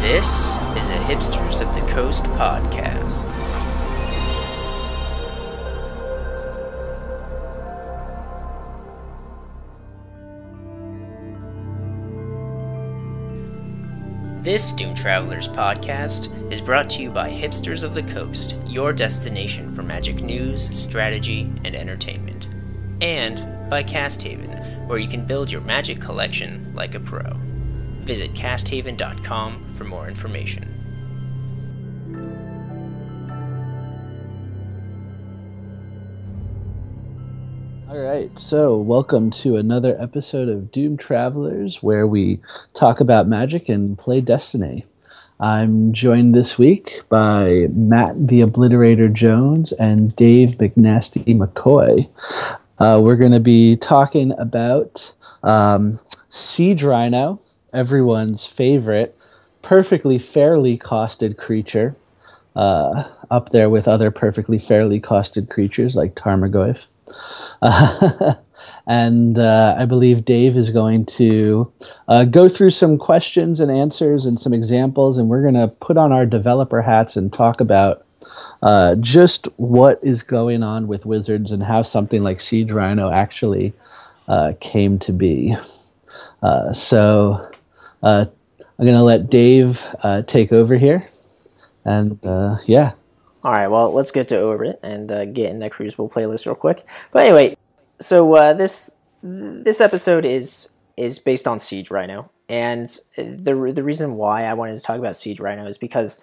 This is a Hipsters of the Coast podcast. This Doom Travelers podcast is brought to you by Hipsters of the Coast, your destination for magic news, strategy, and entertainment. And by Casthaven, where you can build your magic collection like a pro. Visit casthaven.com for more information. Alright, so welcome to another episode of Doom Travelers, where we talk about magic and play Destiny. I'm joined this week by Matt the Obliterator Jones and Dave McNasty McCoy. We're going to be talking about Siege Rhino, everyone's favorite, perfectly fairly costed creature, up there with other perfectly fairly costed creatures like Tarmogoyf. And I believe Dave is going to go through some questions and answers and some examples, and we're going to put on our developer hats and talk about just what is going on with Wizards and how something like Siege Rhino actually came to be. So I'm going to let Dave take over here, and yeah. All right, well, let's get over it and get in that Crucible playlist real quick. But anyway, so this episode is based on Siege Rhino, and the reason why I wanted to talk about Siege Rhino is because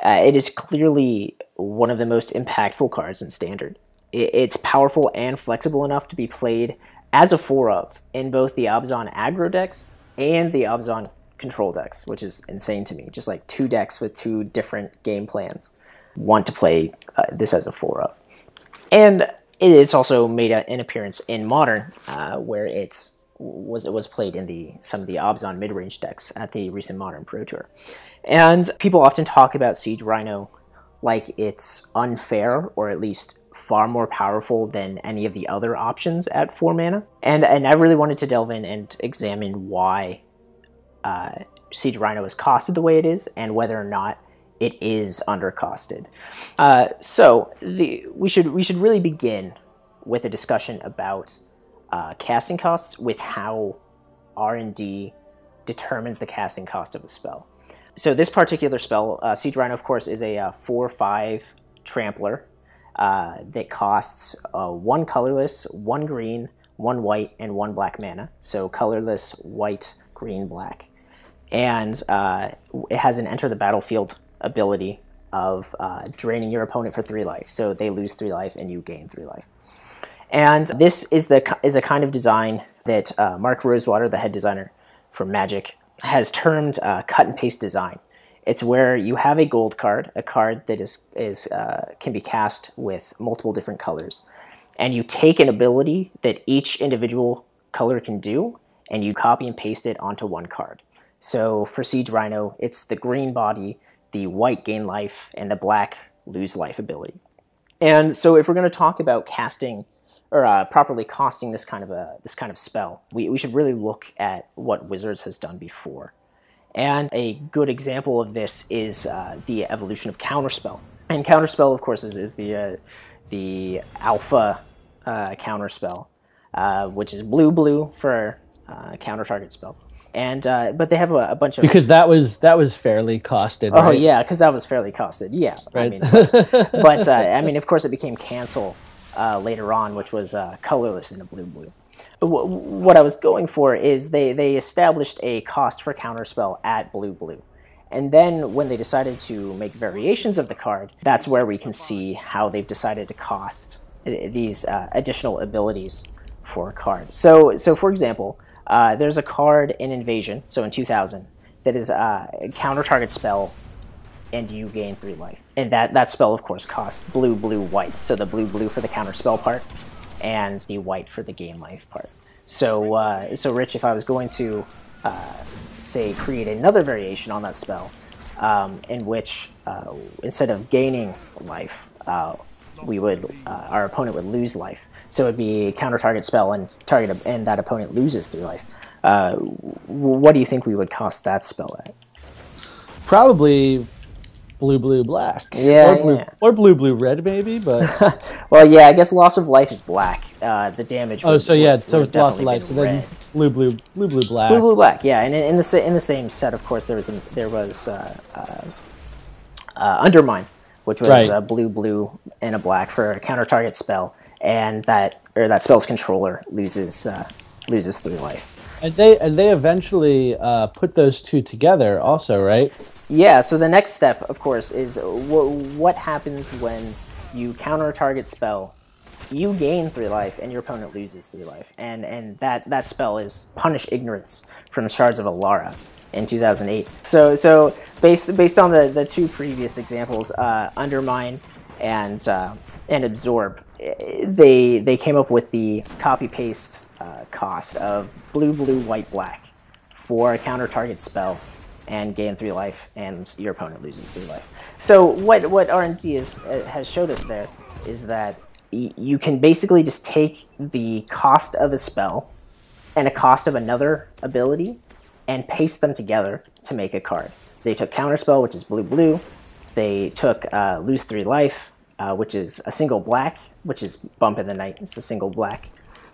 it is clearly one of the most impactful cards in Standard. It's powerful and flexible enough to be played as a 4-of in both the Abzan aggro decks and the Abzan control decks, which is insane to me. Just like two decks with two different game plans want to play this as a 4-of. And it's also made an appearance in Modern, where it was played in some of the Abzan mid-range decks at the recent Modern Pro Tour. And people often talk about Siege Rhino like it's unfair, or at least far more powerful than any of the other options at 4 mana. And I really wanted to delve in and examine why Siege Rhino is costed the way it is, and whether or not it is undercosted. So we should really begin with a discussion about casting costs, with how R&D determines the casting cost of a spell. So this particular spell, Siege Rhino, of course, is a 4/5 trampler that costs 1 colorless, 1 green, 1 white, and 1 black mana. So colorless, white, green, black. And it has an enter the battlefield ability of draining your opponent for 3 life. So they lose 3 life and you gain 3 life. And this is a kind of design that Mark Rosewater, the head designer for Magic, has termed cut and paste design. It's where you have a gold card, a card that can be cast with multiple different colors, and you take an ability that each individual color can do, and you copy and paste it onto one card. So for Siege Rhino, it's the green body, the white gain life, and the black lose life ability. And so if we're going to talk about casting, or properly costing this kind of spell, we should really look at what Wizards has done before. And a good example of this is the evolution of Counterspell. And Counterspell, of course, is the alpha Counterspell, which is blue for counter target spell. And but they have a bunch of, because that was fairly costed. Oh, right? yeah, because that was fairly costed. Yeah, right. I mean, but I mean, of course, it became cancel later on, which was colorless in the blue. What I was going for is they established a cost for Counterspell at blue, and then when they decided to make variations of the card, that's where we can see how they've decided to cost these additional abilities for a card. So for example, there's a card in Invasion, so in 2000, that is a counter target spell, and you gain 3 life. And that spell, of course, costs blue, white. So the blue for the counter spell part, and the white for the gain life part. So, Rich, if I was going to, say, create another variation on that spell, in which, instead of gaining life, our opponent would lose life. So it'd be a counter target spell, and that opponent loses 3 life. What do you think we would cost that spell at? Probably blue, blue, black. Yeah, or blue, blue, red, maybe. But well, yeah, I guess loss of life is black. The damage. so would loss of life. So red. then blue, blue, blue, blue, black. Blue, blue, black. Yeah, and in the same set, of course, there was Undermine, which was blue, blue, and a black for a counter target spell, and that spell's controller loses 3 life. And they eventually put those two together, also, right? Yeah. So the next step, of course, is what happens when you counter a target spell. You gain 3 life, and your opponent loses 3 life, and that spell is Punish Ignorance from Shards of Alara in 2008. So based on the 2 previous examples, Undermine and Absorb, they came up with the copy paste cost of blue, blue, white, black for a counter target spell, and gain 3 life, and your opponent loses 3 life. So what R&D has showed us there is that you can basically just take the cost of a spell and a cost of another ability and paste them together to make a card. They took Counterspell, which is blue, blue. They took Lose 3 life, which is a single black, which is Bump in the Night. It's a single black.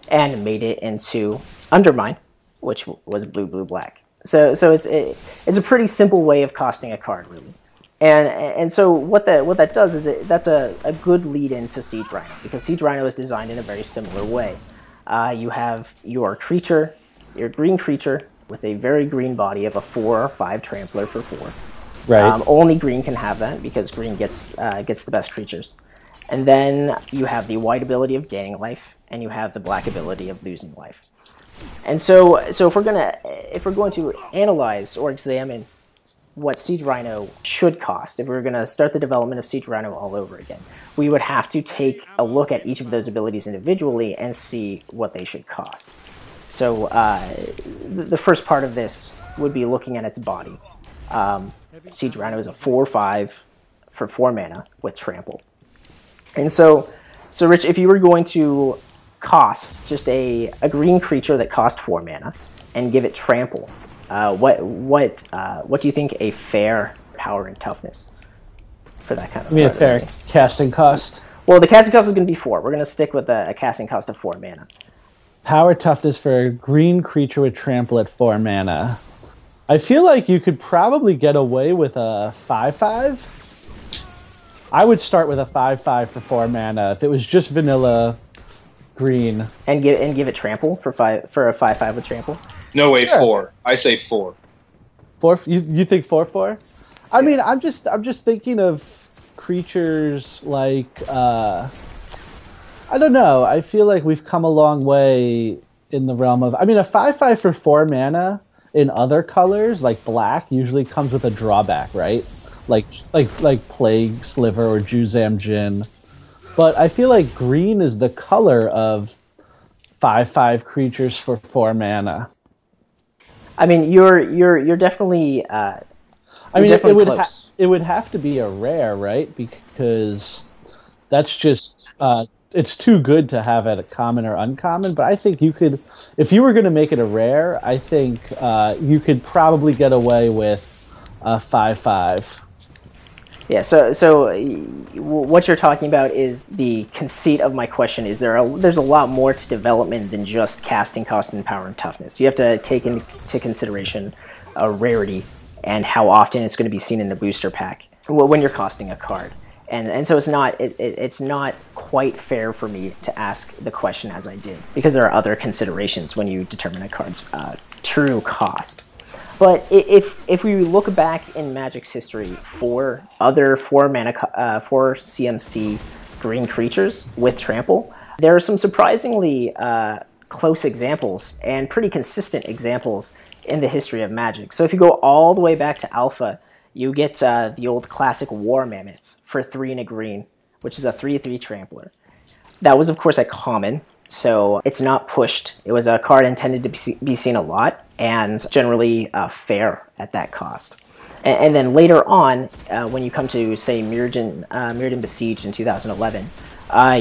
And made it into Undermine, which was blue, blue, black. So it's a pretty simple way of costing a card, really. And so what that does is that's a good lead into Siege Rhino, because Siege Rhino is designed in a very similar way. You have your creature, your green creature with a very green body of a 4 or 5 trampler for 4. Right. Only green can have that because green gets the best creatures. And then you have the white ability of gaining life, and you have the black ability of losing life. And so if we're going to analyze or examine what Siege Rhino should cost, if we were going to start the development of Siege Rhino all over again, we would have to take a look at each of those abilities individually and see what they should cost. So the first part of this would be looking at its body. Siege Rhino is a 4/5 for 4 mana with trample. And so Rich, if you were going to cost just a green creature that cost 4 mana and give it trample, what do you think a fair power and toughness for that kind of? I mean, a fair casting cost. Well, the casting cost is going to be 4. We're going to stick with a casting cost of 4 mana. Power toughness for a green creature with trample at 4 mana. I feel like you could probably get away with a 5/5. I would start with a 5/5 for 4 mana if it was just vanilla green. And give it trample for a 5/5 with trample. No way, sure. 4. I say 4. 4? You think 4/4? I mean, I'm just thinking of creatures like I don't know. I feel like we've come a long way in the realm of. I mean, a 5/5 for 4 mana in other colors like black usually comes with a drawback, right? Like Plague Sliver or Juzam Jin. But I feel like green is the color of 5/5 creatures for 4 mana. I mean, you're definitely. I mean, it would have to be a rare, right? Because that's just it's too good to have at a common or uncommon. But I think you could, if you were going to make it a rare, I think you could probably get away with a 5/5. Yeah, so what you're talking about is the conceit of my question. Is there's a lot more to development than just casting cost and power and toughness. You have to take into consideration rarity and how often it's going to be seen in the booster pack when you're costing a card. And so it's not quite fair for me to ask the question as I did, because there are other considerations when you determine a card's true cost. But if we look back in Magic's history for other 4 CMC green creatures with trample, there are some surprisingly close examples and pretty consistent examples in the history of Magic. So if you go all the way back to Alpha, you get the old classic War Mammoth for 3 and a green, which is a 3/3 trampler. That was, of course, a common, so it's not pushed. It was a card intended to be seen a lot, and generally fair at that cost. And then later on, when you come to, say, Mirrodin Besieged in 2011,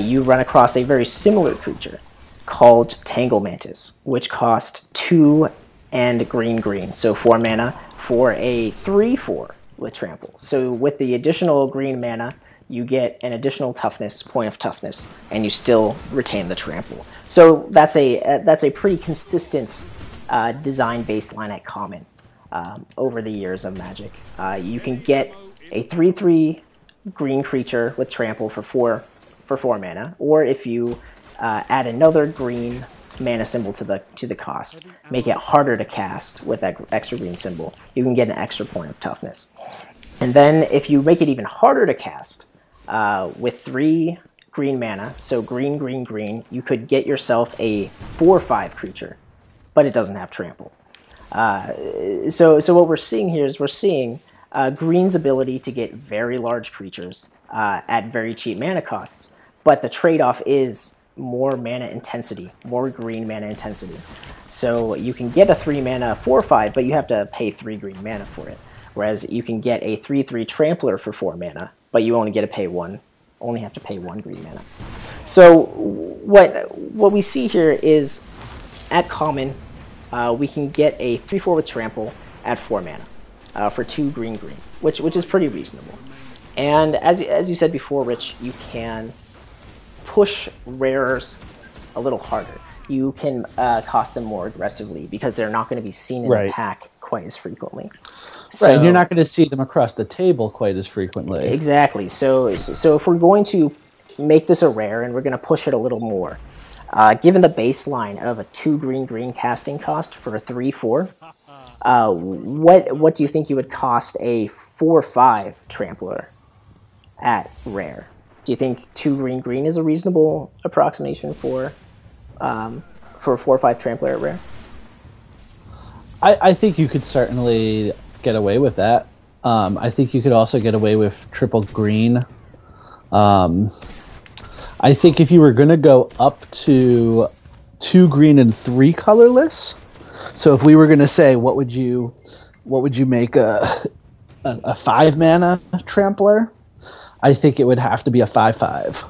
you run across a very similar creature called Tangle Mantis, which cost 2 and green, so 4 mana for a 3/4 with trample. So with the additional green mana, you get an additional toughness, point of toughness, and you still retain the trample. So that's a pretty consistent design baseline at common over the years of Magic. You can get a 3/3 green creature with trample for 4 mana, or if you add another green mana symbol to the cost, make it harder to cast with that extra green symbol, you can get an extra point of toughness. And then if you make it even harder to cast with 3 green mana, so green, green, green, you could get yourself a 4/5 creature, but it doesn't have trample. So what we're seeing here is we're seeing green's ability to get very large creatures at very cheap mana costs, but the trade-off is more mana intensity, more green mana intensity. So you can get a 3 mana 4/5, but you have to pay 3 green mana for it. Whereas you can get a 3/3 trampler for 4 mana, but you only have to pay 1 green mana. So what we see here is at common, we can get a 3/4 with trample at 4 mana for 2 green green, which is pretty reasonable. And as you said before, Rich, you can push rares a little harder. You can cost them more aggressively because they're not going to be seen in the pack quite as frequently. Right, and you're not going to see them across the table quite as frequently. Exactly. So if we're going to make this a rare and we're going to push it a little more, given the baseline of a 2 green green casting cost for a 3/4, what do you think you would cost a 4/5 trampler at rare? Do you think 2 green green is a reasonable approximation for a 4/5 trampler at rare? I think you could certainly get away with that. I think you could also get away with triple green. I think if you were going to go up to 2 green and 3 colorless, so if we were going to say what would you make a 5 mana trampler, I think it would have to be a 5/5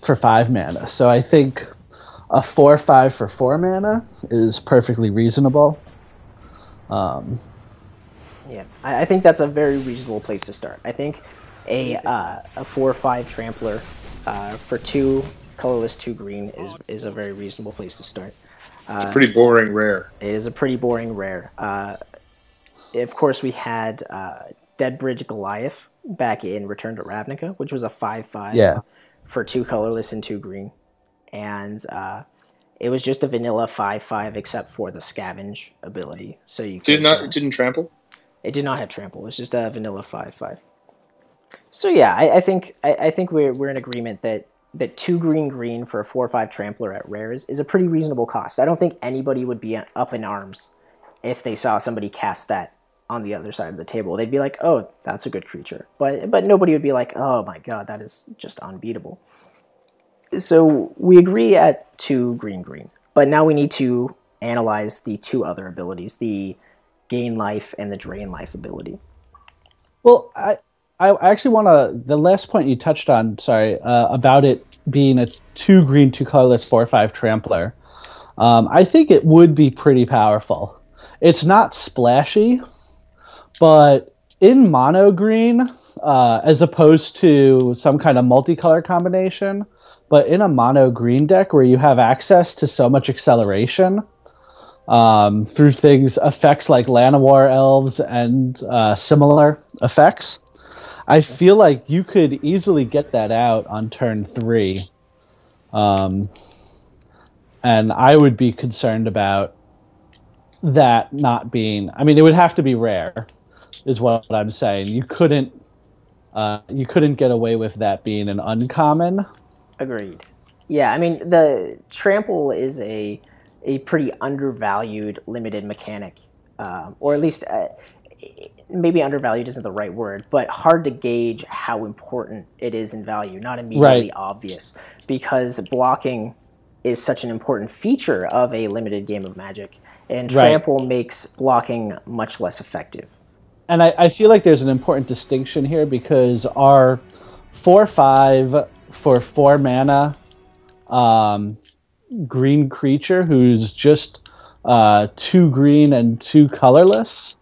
for 5 mana. So I think a 4/5 for 4 mana is perfectly reasonable. Yeah, I think that's a very reasonable place to start. I think a 4/5 trampler for 2 colorless, 2 green is a very reasonable place to start. It's a pretty boring rare. It is a pretty boring rare. Of course, we had Deadbridge Goliath back in Return to Ravnica, which was a 5/5 for 2 colorless and 2 green. And it was just a vanilla 5/5 except for the scavenge ability. So you could, it didn't trample? It did not have trample. It was just a vanilla 5/5. So yeah, I think we're in agreement that 2 green green for a 4/5 trampler at rares is a pretty reasonable cost. I don't think anybody would be up in arms if they saw somebody cast that on the other side of the table. They'd be like, oh, that's a good creature. But nobody would be like, oh my god, that is just unbeatable. So we agree at 2 green green. But now we need to analyze the 2 other abilities, the gain life and the drain life ability. Well, I actually want to, the last point you touched on, about it being a 2 green, 2 colorless 4/5 trampler. I think it would be pretty powerful. It's not splashy, but in mono green, as opposed to some kind of multicolor combination, but in a mono green deck where you have access to so much acceleration through effects like Llanowar Elves and similar effects, I feel like you could easily get that out on turn 3. And I would be concerned about that not being... I mean, it would have to be rare, is what I'm saying. You couldn't get away with that being an uncommon. Agreed. Yeah, I mean, the trample is a pretty undervalued limited mechanic, or at least maybe undervalued isn't the right word, but hard to gauge how important it is in value, not immediately obvious, because blocking is such an important feature of a limited game of Magic, and trample makes blocking much less effective. And I feel like there's an important distinction here, because our 4/5 for 4 mana green creature who's just 2 green and 2 colorless,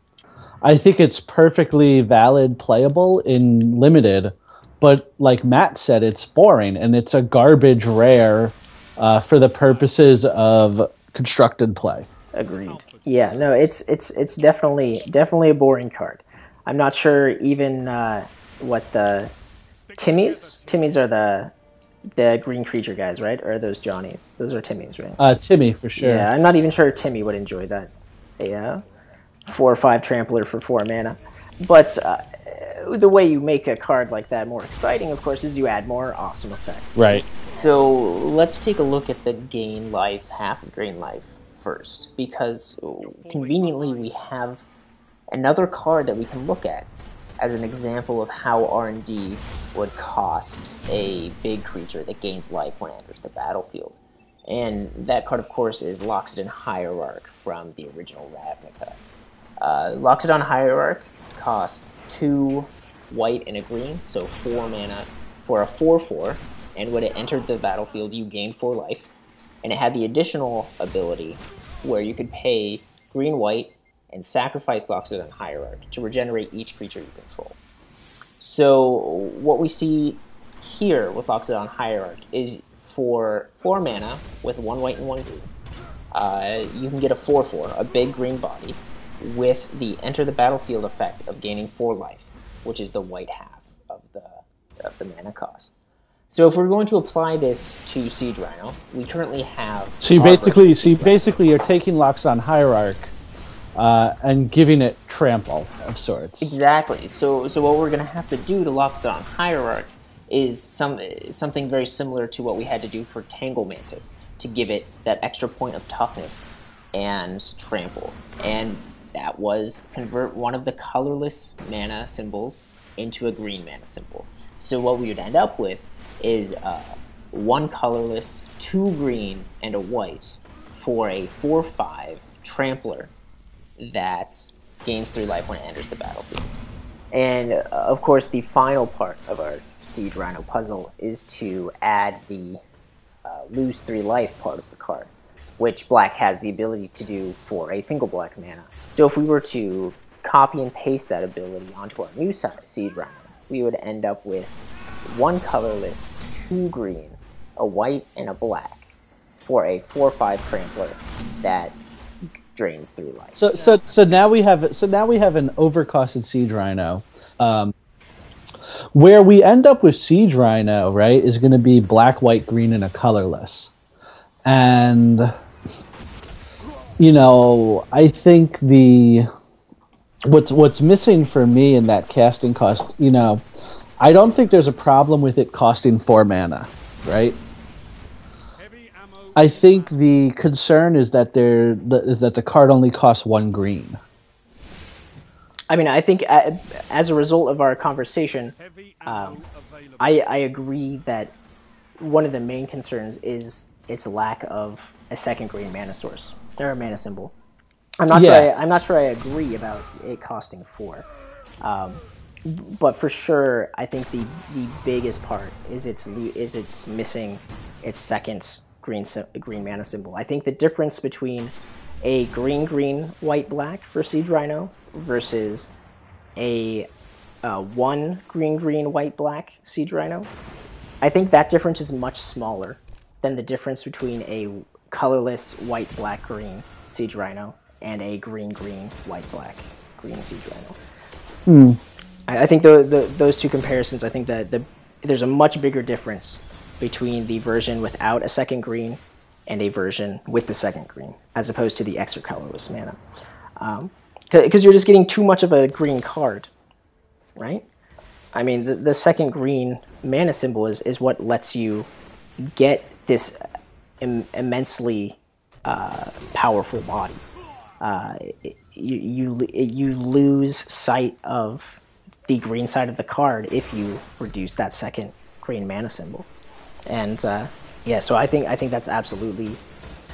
I think it's perfectly valid, playable in limited, but like Matt said, it's boring and it's a garbage rare for the purposes of constructed play. Agreed. Yeah, no, it's definitely a boring card. I'm not sure even what the Timmies are the green creature guys, right? Or are those Johnnies? Those are Timmies, right? Timmy for sure. Yeah, I'm not even sure Timmy would enjoy that. Yeah, 4/5 trampler for 4 mana. But the way you make a card like that more exciting, of course, is you add more awesome effects. Right. So let's take a look at the gain life, half of drain life first, because conveniently we have another card that we can look at as an example of how R&D would cost a big creature that gains life when it enters the battlefield. And that card, of course, is Loxodon Hierarch from the original Ravnica. Loxodon Hierarch costs 2 white and a green, so 4 mana for a 4/4, and when it entered the battlefield, you gained 4 life. And it had the additional ability where you could pay green-white and sacrifice Loxodon Hierarch to regenerate each creature you control. So what we see here with Loxodon Hierarch is for 4 mana with 1 white and 1 green, you can get a 4/4, a big green body, with the enter the battlefield effect of gaining 4 life, which is the white half of the mana cost. So if we're going to apply this to Siege Rhino, we currently have... So you basically you're taking Loxodon Hierarch and giving it trample of sorts. Exactly. So what we're going to have to do to Loxodon Hierarch is something very similar to what we had to do for Tangle Mantis, to give it that extra point of toughness and trample. And that was convert one of the colorless mana symbols into a green mana symbol. So what we would end up with is 1 colorless, 2 green, and a white for a 4/5 trampler that gains 3 life when it enters the battlefield. And of course, the final part of our Siege Rhino puzzle is to add the lose 3 life part of the card, which black has the ability to do for a single black mana. So if we were to copy and paste that ability onto our new Siege Rhino, we would end up with 1 colorless, 2 green, a white, and a black for a 4/5 trampler that drains 3 life. So now we have an overcosted Siege Rhino. Where we end up with Siege Rhino, right, is going to be black, white, green, and a colorless. And I think what's missing for me in that casting cost, I don't think there's a problem with it costing 4 mana, right? I think the concern is that the card only costs 1 green. I mean, I think as a result of our conversation, I agree that one of the main concerns is its lack of a second green mana source or a mana symbol. I'm not sure I agree about it costing 4. But for sure, I think the biggest part is it's missing its second green mana symbol. I think the difference between a green white black for Siege Rhino versus a 1 green white black Siege Rhino, I think that difference is much smaller than the difference between a colorless white black green Siege Rhino and a green white black green Siege Rhino. I think those two comparisons, I think that there's a much bigger difference between the version without a second green and a version with the second green, as opposed to the extra colorless mana. Because you're just getting too much of a green card, right? I mean, the second green mana symbol is what lets you get this immensely powerful body. You lose sight of the green side of the card if you reduce that second green mana symbol. And so I think that's absolutely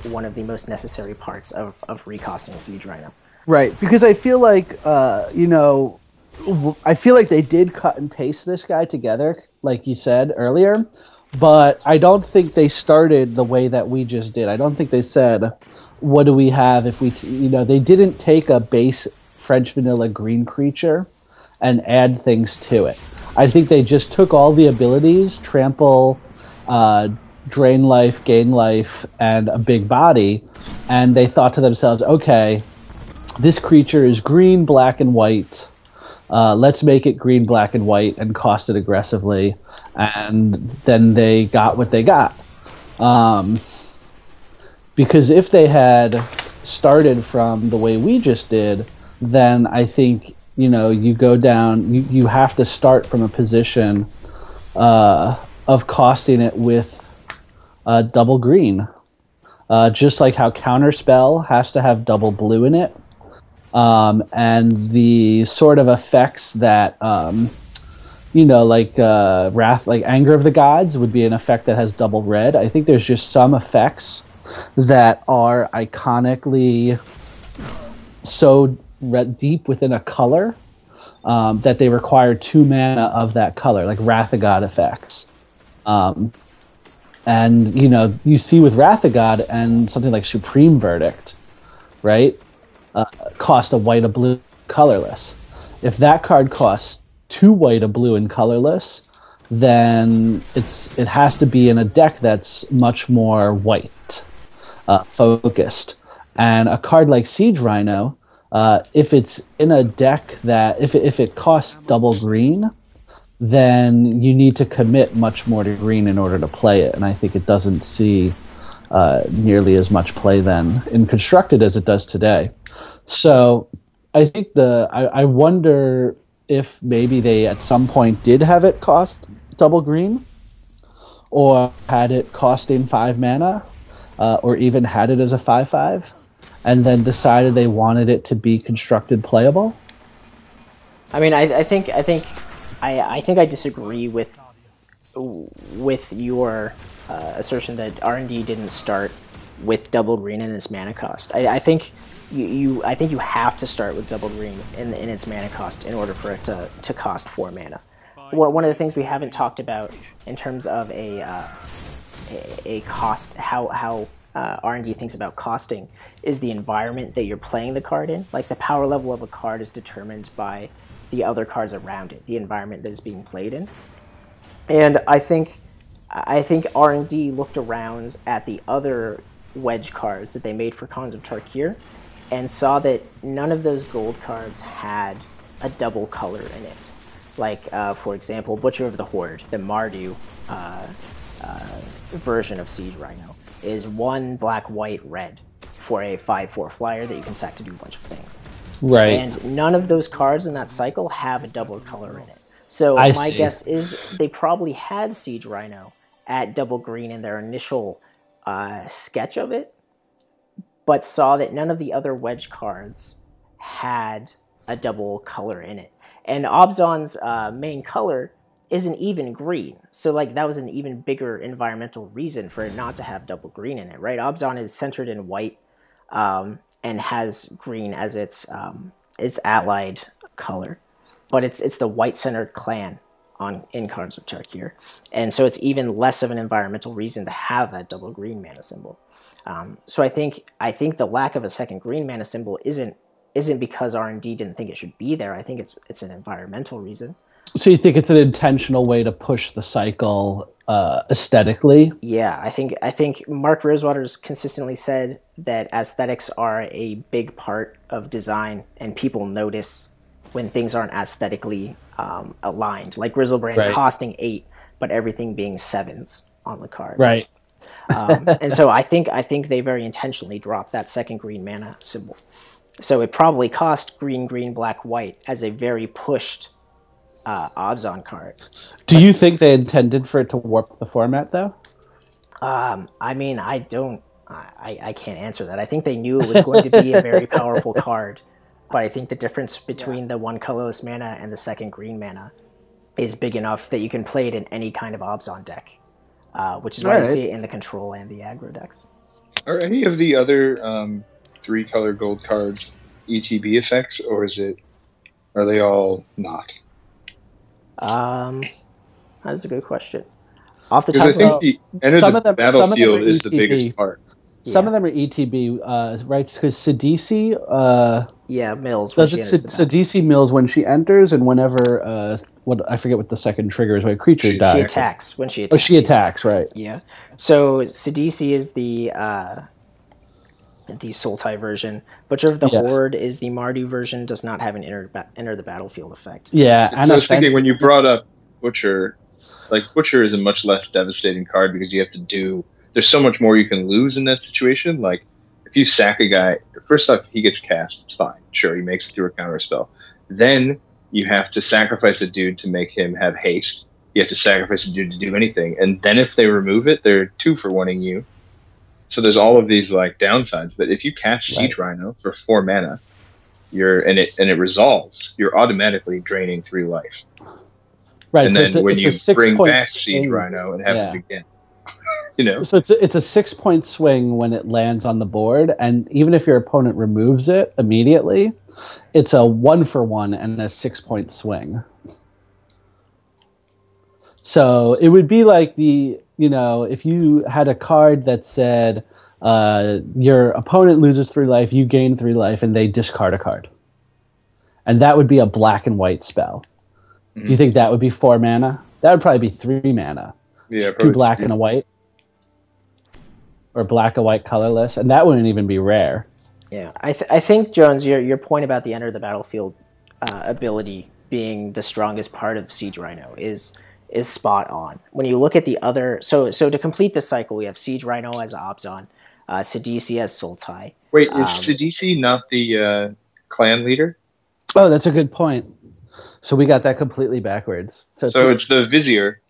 one of the most necessary parts of recosting Siege Rhino. Right, because I feel like they did cut and paste this guy together, like you said earlier, but I don't think they started the way that we just did. I don't think they said, what do we have if we they didn't take a base French vanilla green creature and add things to it. I think they just took all the abilities, trample, drain life, gain life, and a big body, and they thought to themselves, okay, this creature is green, black, and white. Let's make it green, black, and white and cost it aggressively. And then they got what they got. Because if they had started from the way we just did, then I think, you go down, you have to start from a position of costing it with double green. Just like how Counterspell has to have double blue in it. And the sort of effects that, like Anger of the Gods would be an effect that has double red. I think there's just some effects that are iconically so deep within a color that they require 2 mana of that color, like Wrath of God effects. And, you see with Wrath of God and something like Supreme Verdict, right? Cost a white, a blue, colorless. If that card costs 2 white, a blue, and colorless, then it has to be in a deck that's much more white focused. And a card like Siege Rhino, if it's in a deck that if it costs double green, then you need to commit much more to green in order to play it. And I think it doesn't see nearly as much play then in Constructed as it does today. So I think I wonder if maybe they at some point did have it cost double green, or had it costing 5 mana, or even had it as a 5/5, and then decided they wanted it to be Constructed playable. I mean, I think I disagree with your assertion that R&D didn't start with double green in its mana cost. I think you have to start with double green in its mana cost in order for it to cost 4 mana. One of the things we haven't talked about in terms of a cost, how R&D thinks about costing, is the environment that you're playing the card in. Like, the power level of a card is determined by the other cards around it, the environment that it's being played in. And I think R&D looked around at the other wedge cards that they made for Khans of Tarkir and saw that none of those gold cards had a double color in it. Like, for example, Butcher of the Horde, the Mardu version of Siege Rhino, is 1 black, white, red for a 5/4 flyer that you can sack to do a bunch of things. Right. And none of those cards in that cycle have a double color in it. So my guess is they probably had Siege Rhino at double green in their initial sketch of it, but saw that none of the other wedge cards had a double color in it. And Obzon's main color isn't even green, so like that was an even bigger environmental reason for it not to have double green in it, right? Obzon is centered in white and has green as its allied color, but it's the white-centered clan in Khans of Tarkir, and so it's even less of an environmental reason to have that double green mana symbol. So I think the lack of a second green mana symbol isn't because R&D didn't think it should be there. I think it's an environmental reason. So you think it's an intentional way to push the cycle aesthetically? Yeah, I think Mark Rosewater's consistently said that aesthetics are a big part of design, and people notice when things aren't aesthetically aligned. Like Grizzlebrand costing 8, but everything being 7s on the card. Right. And so I think they very intentionally dropped that second green mana symbol. So it probably cost green, black, white as a very pushed Obzon card. Do you think they intended for it to warp the format, though? I mean, I can't answer that. I think they knew it was going to be a very powerful card, but I think the difference between the 1 colorless mana and the second green mana is big enough that you can play it in any kind of Obzon deck, which is why you see it in the control and the aggro decks. Are any of the other 3-color gold cards ETB effects, or are they all not? That is a good question. Off the Because top I think the end of the battlefield is the biggest part. Some of them are ETB, right? Because Sidisi, mills when she enters the battle. Sidisi mills when she enters, and whenever I forget what the second trigger is when a creature dies. She attacks when she attacks. Oh, she attacks, right? Yeah. So Sidisi is the Sultai version. Butcher of the Horde is the Mardu version. Does not have an enter the battlefield effect. Yeah, and I was thinking when you brought up Butcher, like Butcher is a much less devastating card because you have to do. There's so much more you can lose in that situation. Like if you sack a guy, first off he gets cast. It's fine. Sure, he makes it through a counter spell. Then you have to sacrifice a dude to make him have haste. You have to sacrifice a dude to do anything, and then if they remove it, they're 2 for 1-ing you. So there's all of these like downsides. But if you cast Siege Rhino for 4 mana, it resolves, you're automatically draining 3 life. Right. And so then when you bring back swing. Siege Rhino, it happens again. So it's a 6-point swing when it lands on the board, and even if your opponent removes it immediately, it's a 1-for-1 and a 6-point swing. So it would be like if you had a card that said your opponent loses 3 life, you gain 3 life, and they discard a card. And that would be a black and white spell. Mm-hmm. Do you think that would be 4 mana? That would probably be 3 mana. Yeah, 2 black and a white. Or black and white colorless, and that wouldn't even be rare. Yeah, I think, Jones, your point about the enter the battlefield ability being the strongest part of Siege Rhino is spot on. When you look at the other, so to complete this cycle, we have Siege Rhino as Obzon, Sidisi as Sultai. Wait, is Sidisi not the clan leader? Oh, that's a good point. So we got that completely backwards. So it's the Vizier.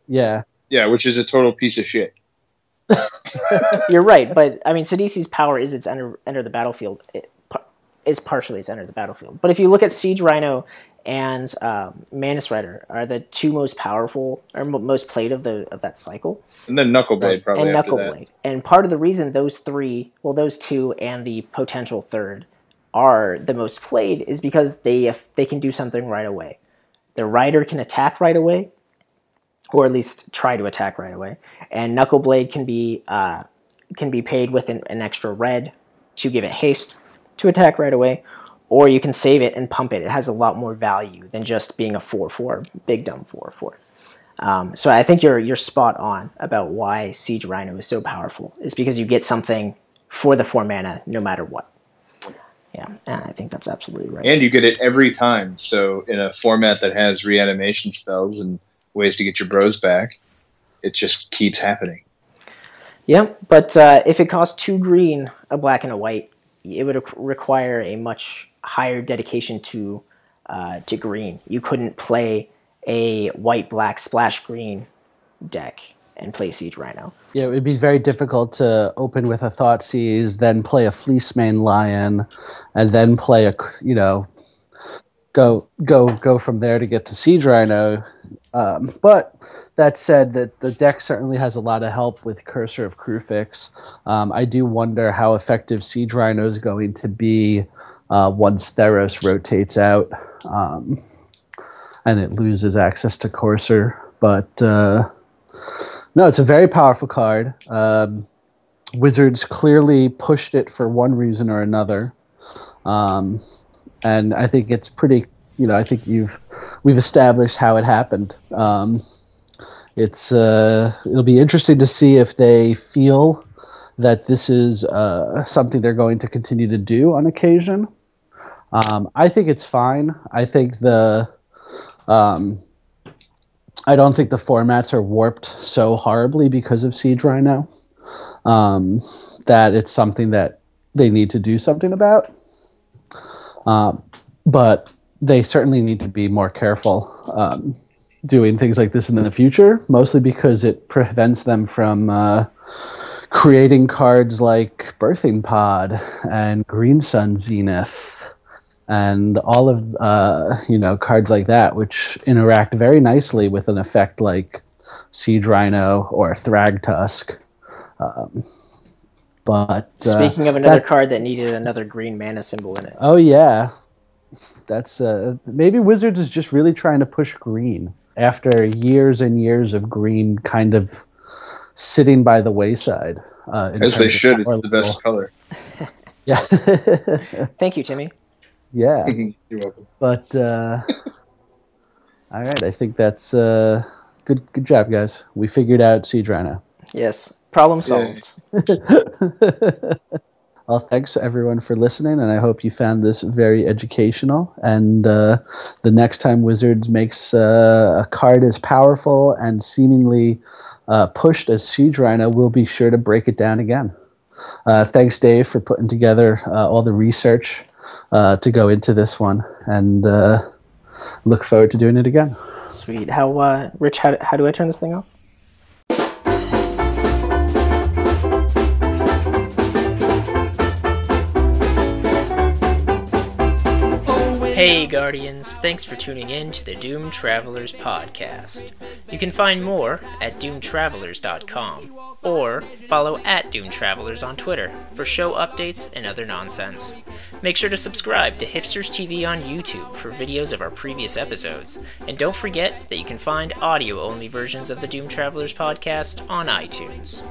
Yeah. Yeah, which is a total piece of shit. You're right, but I mean, Sidisi's power is its enter the battlefield. It is partially its enter the battlefield. But if you look at Siege Rhino and Manus Rider are the 2 most powerful or most played of that cycle. And then Knuckleblade probably. And after Knuckleblade. That. And part of the reason those 2 and the potential 3rd are the most played is because they can do something right away. The Rider can attack right away, or at least try to attack right away. And Knuckleblade can be paid with an extra red to give it haste to attack right away, or you can save it and pump it. It has a lot more value than just being a 4/4, big dumb 4/4. So I think you're spot on about why Siege Rhino is so powerful. It's because you get something for the 4 mana no matter what. Yeah, I think that's absolutely right. And you get it every time. So in a format that has reanimation spells and ways to get your bros back, it just keeps happening. Yeah, but if it costs 2 green, a black and a white, it would require a much higher dedication to green. You couldn't play a white-black splash green deck and play Siege Rhino. Yeah, it would be very difficult to open with a Thoughtseize, then play a Fleecemane Lion, and then play go from there to get to Siege Rhino. But that said, that the deck certainly has a lot of help with Cursor of Kruphix. I do wonder how effective Siege Rhino is going to be once Theros rotates out and it loses access to Courser. But no, it's a very powerful card. Wizards clearly pushed it for one reason or another. And I think it's pretty, I think we've established how it happened. It'll be interesting to see if they feel that this is something they're going to continue to do on occasion. I think it's fine. I think I don't think the formats are warped so horribly because of Siege Rhino that it's something that they need to do something about. But they certainly need to be more careful doing things like this in the future, mostly because it prevents them from creating cards like Birthing Pod and Green Sun Zenith and all of cards like that, which interact very nicely with an effect like Siege Rhino or Thragtusk. But speaking of another card that needed another green mana symbol in it. Oh yeah, that's maybe Wizards is just really trying to push green after years and years of green kind of sitting by the wayside. As they should. It's the best color. Yeah. Thank you, Timmy. Yeah. You're welcome. But all right, I think that's good. Good job, guys. We figured out Siege Rhino. Yes, problem solved. Well, thanks everyone for listening, and I hope you found this very educational. And the next time Wizards makes a card as powerful and seemingly pushed as Siege Rhino, we'll be sure to break it down again. Thanks, Dave, for putting together all the research to go into this one, and look forward to doing it again. Sweet. How, Rich? How do I turn this thing off? Hey Guardians, thanks for tuning in to the Doomed Travelers podcast. You can find more at doomtravelers.com or follow at Doomed Travelers on Twitter for show updates and other nonsense. Make sure to subscribe to Hipsters TV on YouTube for videos of our previous episodes, and don't forget that you can find audio-only versions of the Doomed Travelers podcast on iTunes.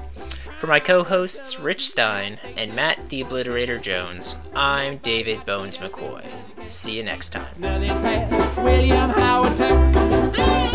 For my co-hosts Rich Stein and Matt the Obliterator Jones, I'm David Bones McCoy. See you next time. William Howard Tuck.